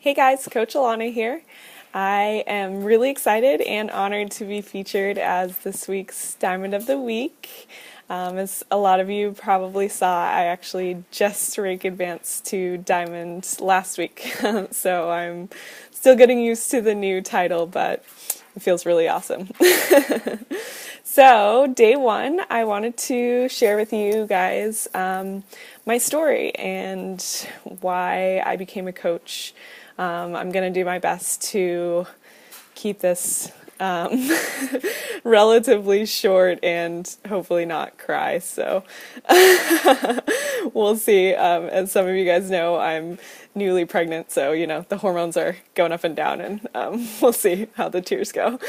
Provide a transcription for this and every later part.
Hey guys, Coach Alana here. I am really excited and honored to be featured as this week's Diamond of the Week. As a lot of you probably saw, I actually just rank advanced to Diamond last week, so I'm still getting used to the new title, but it feels really awesome. So, day one, I wanted to share with you guys my story and why I became a coach. I'm going to do my best to keep this relatively short and hopefully not cry. So we'll see. As some of you guys know, I'm newly pregnant, so the hormones are going up and down, and we'll see how the tears go.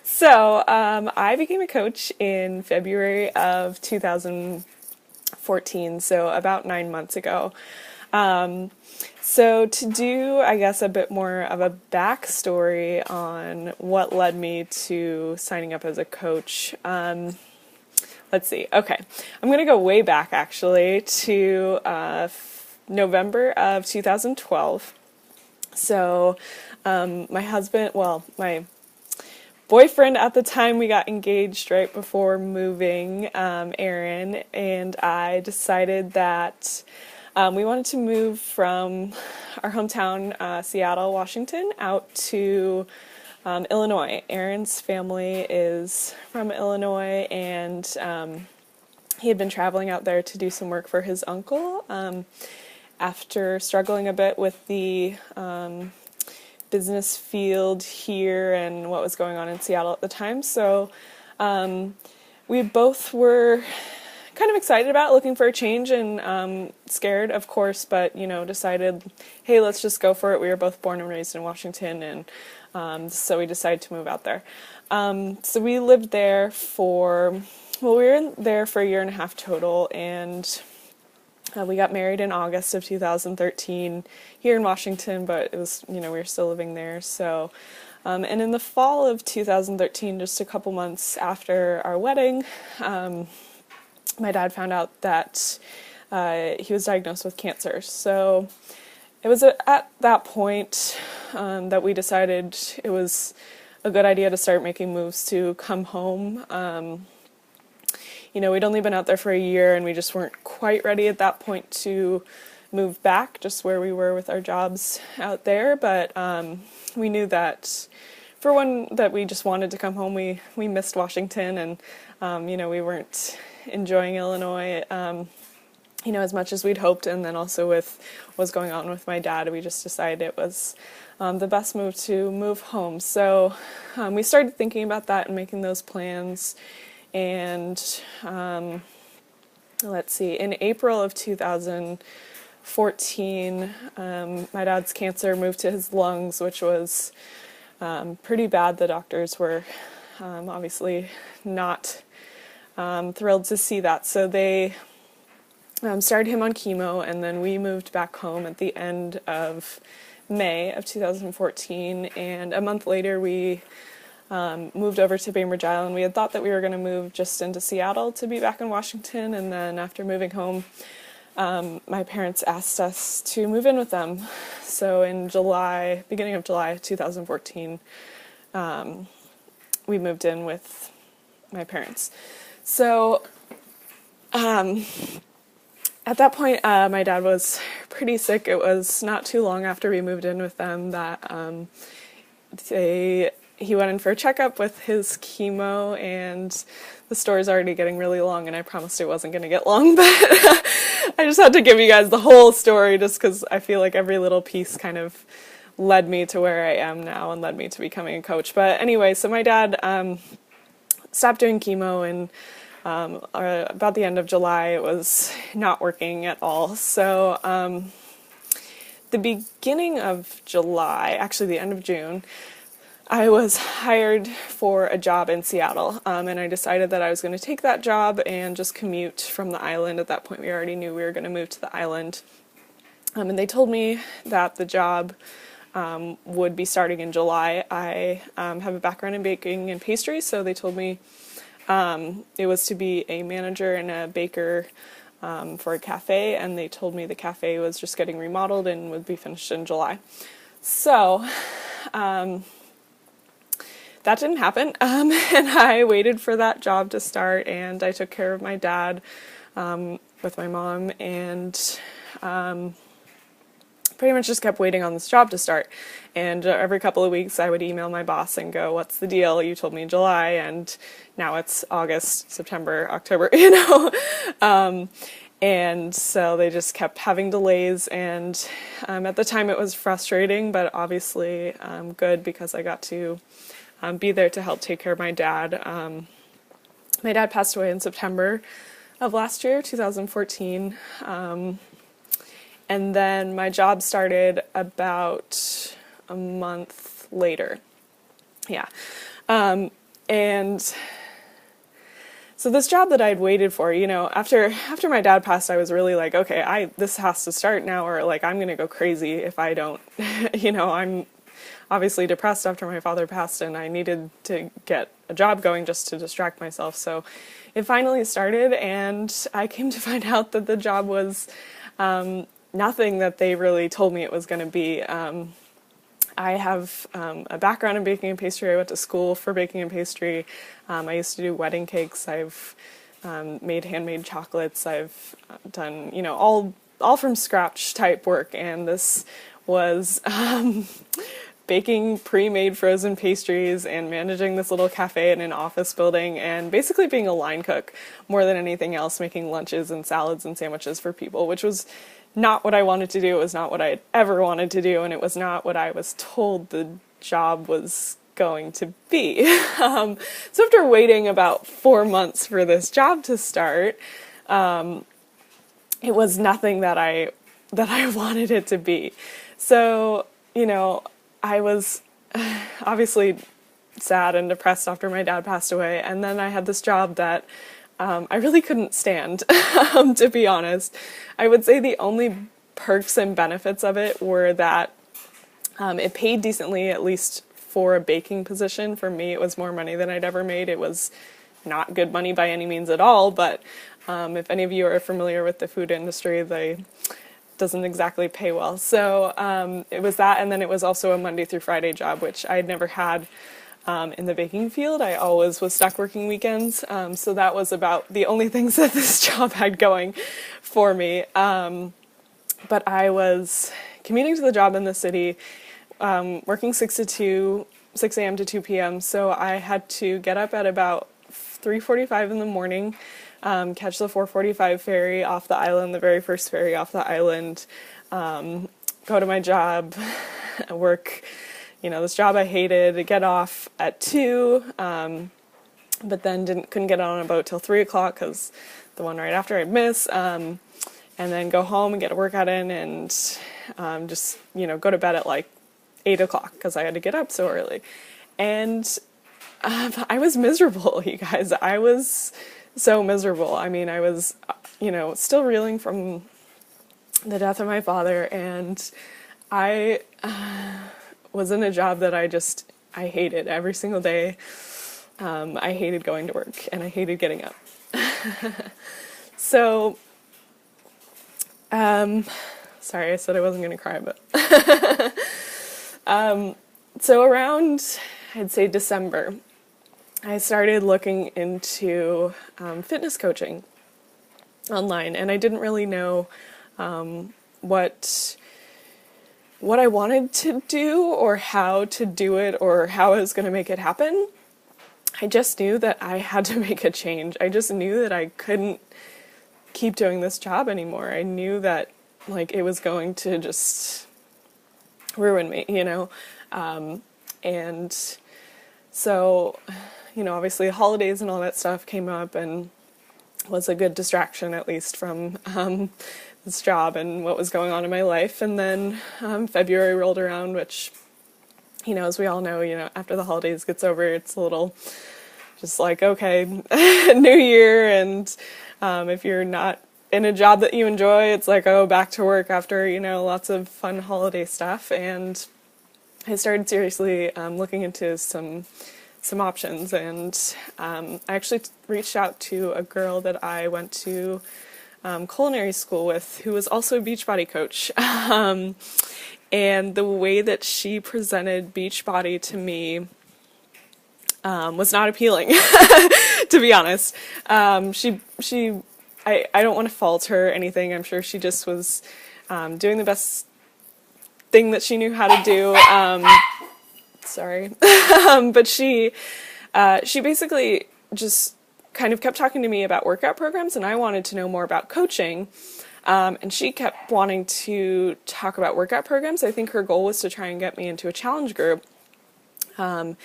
So I became a coach in February of 2014, so about 9 months ago. So to do, I guess, a bit more of a backstory on what led me to signing up as a coach. Let's see. Okay, I'm going to go way back, actually, to November of 2012. So my boyfriend at the time, we got engaged right before moving, Aaron, and I decided that we wanted to move from our hometown, Seattle, Washington, out to Illinois. Aaron's family is from Illinois, and he had been traveling out there to do some work for his uncle after struggling a bit with the business field here and what was going on in Seattle at the time. So we both were kind of excited about it, looking for a change, and scared, of course, but decided, hey, let's just go for it. We were both born and raised in Washington, and so we decided to move out there. So we lived there we were there for a year and a half total, and we got married in August of 2013 here in Washington, but it was, we were still living there. So, and in the fall of 2013, just a couple months after our wedding, my dad found out that he was diagnosed with cancer. So it was at that point that we decided it was a good idea to start making moves to come home. We'd only been out there for a year, and we just weren't quite ready at that point to move back, just where we were with our jobs out there. But we knew that for one, that we just wanted to come home. We missed Washington, and we weren't enjoying Illinois as much as we'd hoped. And then also with what's going on with my dad, we just decided it was the best move to move home. So we started thinking about that and making those plans. And let's see, in April of 2014, my dad's cancer moved to his lungs, which was pretty bad. The doctors were obviously not thrilled to see that. So they started him on chemo, and then we moved back home at the end of May of 2014, and a month later we moved over to Bainbridge Island. We had thought that we were going to move just into Seattle to be back in Washington, and then after moving home, my parents asked us to move in with them. So in beginning of July 2014, we moved in with my parents. So at that point, my dad was pretty sick. It was not too long after we moved in with them that he went in for a checkup with his chemo, and the story's already getting really long, and I promised it wasn't going to get long, but I just had to give you guys the whole story just because I feel like every little piece kind of led me to where I am now and led me to becoming a coach. But anyway, so my dad stopped doing chemo, and about the end of July, it was not working at all. So the beginning of July, actually the end of June, I was hired for a job in Seattle, and I decided that I was going to take that job and just commute from the island. At that point, we already knew we were going to move to the island, and they told me that the job would be starting in July. I have a background in baking and pastry, so they told me it was to be a manager and a baker for a cafe, and they told me the cafe was just getting remodeled and would be finished in July. So that didn't happen, and I waited for that job to start, and I took care of my dad with my mom, and pretty much just kept waiting on this job to start. And every couple of weeks I would email my boss and go, what's the deal? You told me July, and now it's August, September, October, and so they just kept having delays, and at the time it was frustrating, but obviously good, because I got to be there to help take care of my dad. My dad passed away in September of last year, 2014, and then my job started about a month later. Yeah. And so this job that I'd waited for, after my dad passed, I was really like, okay, this has to start now, or like I'm going to go crazy if I don't. I'm obviously depressed after my father passed, and I needed to get a job going just to distract myself. So it finally started, and I came to find out that the job was nothing that they really told me it was going to be. I have a background in baking and pastry. I went to school for baking and pastry. I used to do wedding cakes. I've made handmade chocolates. I've done, all from scratch type work. And this was baking pre-made frozen pastries and managing this little cafe in an office building, and basically being a line cook more than anything else, making lunches and salads and sandwiches for people, which was not what I wanted to do. It was not what I had ever wanted to do, and it was not what I was told the job was going to be. So after waiting about 4 months for this job to start, it was nothing that I wanted it to be. So, I was obviously sad and depressed after my dad passed away, and then I had this job that I really couldn't stand, to be honest. I would say the only perks and benefits of it were that it paid decently, at least for a baking position. For me, it was more money than I'd ever made. It was not good money by any means at all, but if any of you are familiar with the food industry, they doesn't exactly pay well. So it was that, and then it was also a Monday through Friday job, which I had never had in the baking field. I always was stuck working weekends, so that was about the only things that this job had going for me. But I was commuting to the job in the city, working 6 a.m. to 2 p.m., so I had to get up at about 3:45 in the morning, catch the 4:45 ferry off the island, the very first ferry off the island, go to my job, work, this job I hated, get off at 2, but then couldn't get on a boat till 3 o'clock because the one right after I'd miss, and then go home and get a workout in, and just, go to bed at like 8 o'clock because I had to get up so early. And I was miserable, you guys. I was so miserable. I mean, I was, still reeling from the death of my father, and I was in a job that I hated every single day. I hated going to work, and I hated getting up. So, sorry, I said I wasn't going to cry, but, so around, I'd say December, I started looking into fitness coaching online, and I didn't really know what I wanted to do or how to do it or how I was going to make it happen. I just knew that I had to make a change. I just knew that I couldn't keep doing this job anymore. I knew that it was going to just ruin me, and so, obviously holidays and all that stuff came up and was a good distraction, at least from this job and what was going on in my life. And then February rolled around, which, as we all know, after the holidays gets over, it's a little just like, okay, new year. And if you're not in a job that you enjoy, it's like, oh, back to work after, lots of fun holiday stuff. And I started seriously looking into some options, and I actually reached out to a girl that I went to culinary school with, who was also a Beachbody coach. And the way that she presented Beachbody to me was not appealing, to be honest. I don't want to fault her or anything. I'm sure she just was doing the best thing that she knew how to do. Sorry. But she basically just kind of kept talking to me about workout programs, and I wanted to know more about coaching. And she kept wanting to talk about workout programs. I think her goal was to try and get me into a challenge group. And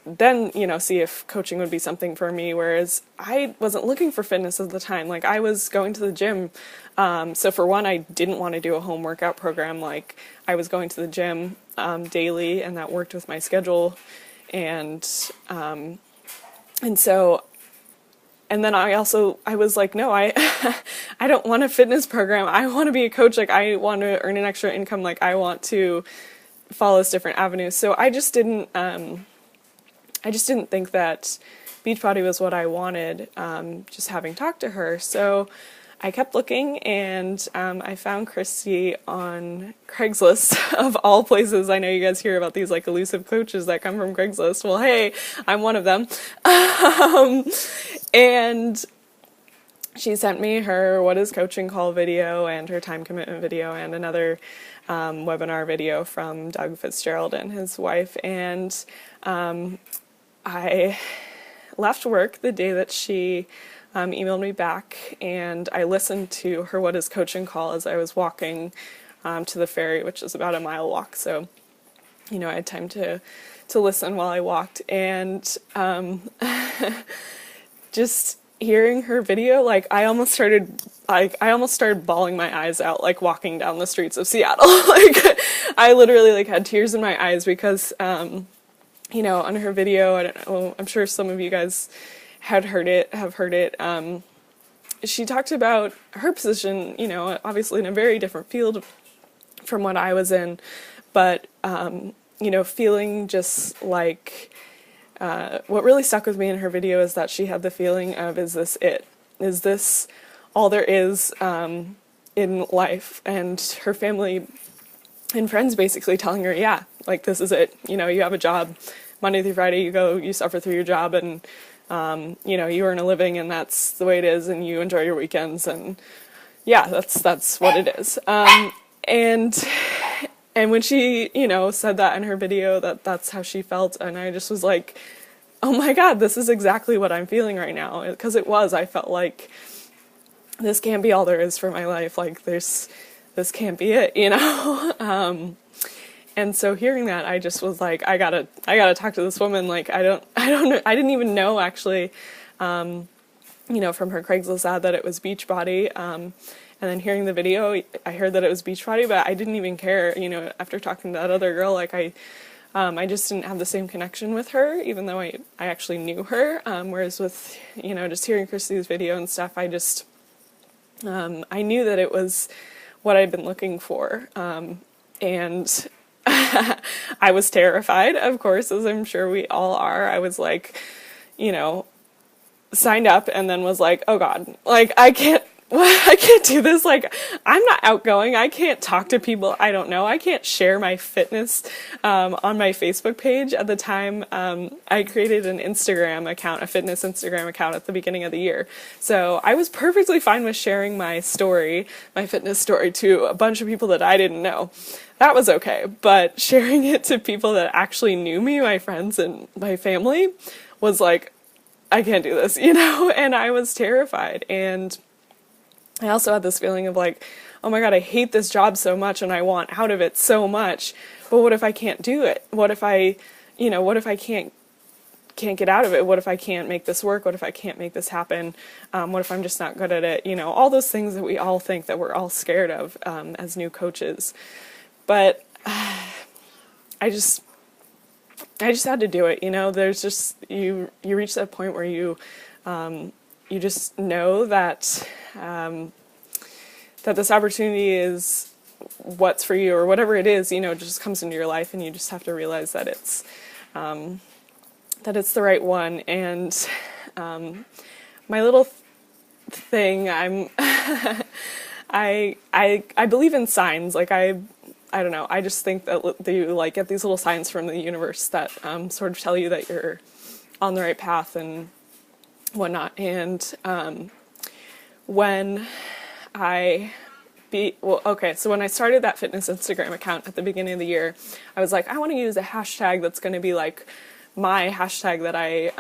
then, see if coaching would be something for me, whereas I wasn't looking for fitness at the time. Like, I was going to the gym. So for one, I didn't want to do a home workout program. Like, I was going to the gym daily, and that worked with my schedule. And so, and then I was like, no, I don't want a fitness program. I want to be a coach. Like, I want to earn an extra income. Like, I want to follow this different avenues. So I just didn't think that Beachbody was what I wanted, just having talked to her. So I kept looking, and I found Christy on Craigslist, of all places. I know you guys hear about these like elusive coaches that come from Craigslist. Well, hey, I'm one of them. And she sent me her What is Coaching Call video and her time commitment video and another webinar video from Doug Fitzgerald and his wife. And I left work the day that she emailed me back, and I listened to her What is Coaching Call as I was walking to the ferry, which is about a mile walk. So, I had time to listen while I walked. And just hearing her video, like, I almost started bawling my eyes out, like, walking down the streets of Seattle. Like, I literally, like, had tears in my eyes because, on her video, I don't know, I'm sure some of you guys have heard it, she talked about her position, obviously in a very different field from what I was in, but, feeling just like, what really stuck with me in her video is that she had the feeling of, is this it? Is this all there is in life? And her family and friends basically telling her, yeah, like, this is it. You have a job Monday through Friday, you suffer through your job, and, you earn a living, and that's the way it is, and you enjoy your weekends, and yeah, that's what it is. And when she, said that in her video, that's how she felt, and I just was like, oh my God, this is exactly what I'm feeling right now. Because I felt like this can't be all there is for my life. Like, this can't be it, And so hearing that, I just was like, I gotta talk to this woman. Like, I don't know, I didn't even know actually, from her Craigslist ad that it was Beachbody. And then hearing the video, I heard that it was Beachbody, but I didn't even care, after talking to that other girl, like, I just didn't have the same connection with her, even though I actually knew her, whereas with, just hearing Christy's video and stuff, I just, I knew that it was what I'd been looking for, and I was terrified, of course, as I'm sure we all are. I was like, signed up and then was like, oh God, like, I can't do this. Like, I'm not outgoing. I can't talk to people I don't know. I can't share my fitness on my Facebook page. At the time, I created an Instagram account, a fitness Instagram account at the beginning of the year. So I was perfectly fine with sharing my story, my fitness story, to a bunch of people that I didn't know. That was okay. But sharing it to people that actually knew me, my friends and my family, was like, I can't do this, and I was terrified. And I also had this feeling of like, oh my God, I hate this job so much and I want out of it so much, but what if I can't do it? What if I can't get out of it? What if I can't make this work? What if I can't make this happen? What if I'm just not good at it? All those things that we all think that we're all scared of as new coaches. But I just had to do it. There's just, you reach that point where you just know that that this opportunity is what's for you, or whatever it is, it just comes into your life, and you just have to realize that it's the right one. And my little thing. I believe in signs. Like I don't know. I just think that you like get these little signs from the universe that sort of tell you that you're on the right path and whatnot. And when so when I started that fitness Instagram account at the beginning of the year, I was like, I want to use a hashtag that's going to be like my hashtag that I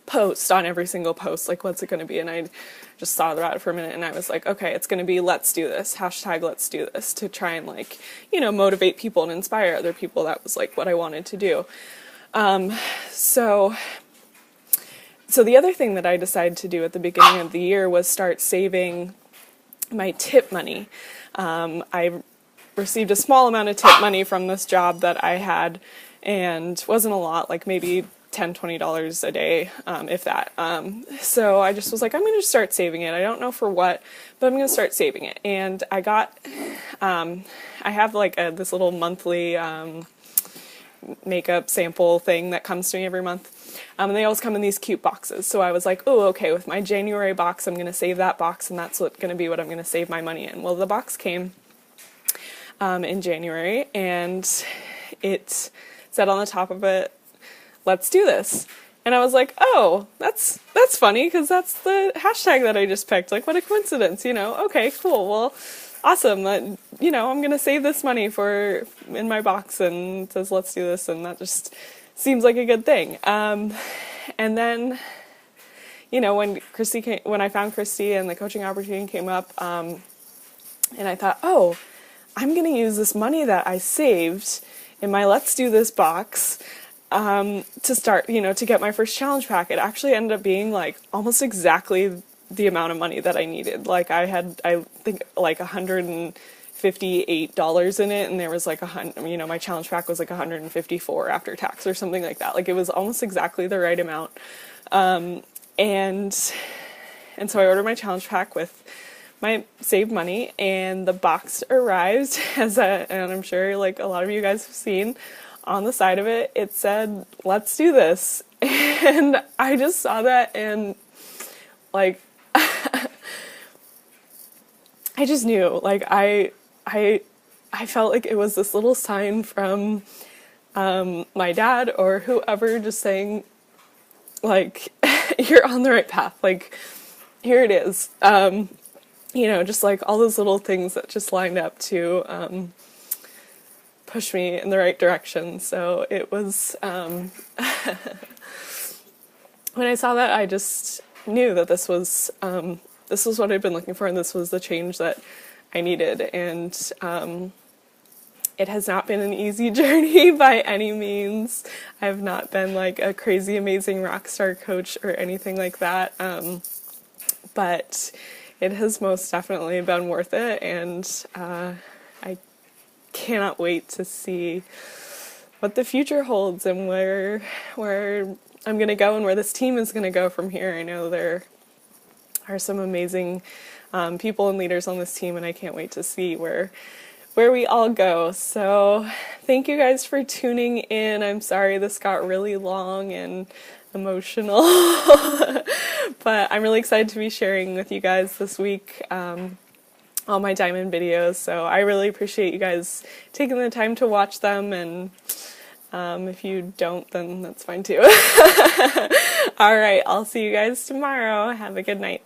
post on every single post. Like, what's it going to be? And I just thought about it for a minute, and I was like, okay, it's going to be let's do this, hashtag let's do this, to try and like, motivate people and inspire other people. That was like what I wanted to do. So the other thing that I decided to do at the beginning of the year was start saving my tip money. I received a small amount of tip money from this job that I had, and wasn't a lot, like maybe $10-$20 a day, if that. So I just was like, I'm going to start saving it. I don't know for what, but I'm going to start saving it. And I got, I have like this little monthly makeup sample thing that comes to me every month. And they always come in these cute boxes. So I was like, oh, okay, with my January box, I'm going to save that box, and that's going to be what I'm going to save my money in. Well, the box came in January, and it said on the top of it, let's do this. And I was like, oh, that's funny, because that's the hashtag that I just picked. Like, what a coincidence, Okay, cool. Well, awesome. I'm going to save this money in my box, and it says, let's do this. And that just seems like a good thing. And then, when I found Christy and the coaching opportunity came up, and I thought, oh, I'm going to use this money that I saved in my Let's Do This box to start, to get my first challenge pack. It actually ended up being like almost exactly the amount of money that I needed. Like I think like $158 in it, and there was like my challenge pack was like $154 after tax or something like that. Like it was almost exactly the right amount. And so I ordered my challenge pack with my saved money, and the box arrived and I'm sure like a lot of you guys have seen, on the side of it, it said, let's do this. And I just saw that, and like, I just knew, like, I felt like it was this little sign from, my dad or whoever, just saying, like, you're on the right path. Like, here it is. Just like all those little things that just lined up to, push me in the right direction. So it was, when I saw that, I just knew that this was what I'd been looking for, and this was the change that I needed. And it has not been an easy journey by any means. I've not been like a crazy amazing rock star coach or anything like that, but it has most definitely been worth it, and I cannot wait to see what the future holds and where I'm going to go and where this team is going to go from here. I know there are some amazing people and leaders on this team, and I can't wait to see where we all go. So thank you guys for tuning in. I'm sorry this got really long and emotional, but I'm really excited to be sharing with you guys this week all my diamond videos. So I really appreciate you guys taking the time to watch them, and if you don't, then that's fine too. All right, I'll see you guys tomorrow. Have a good night.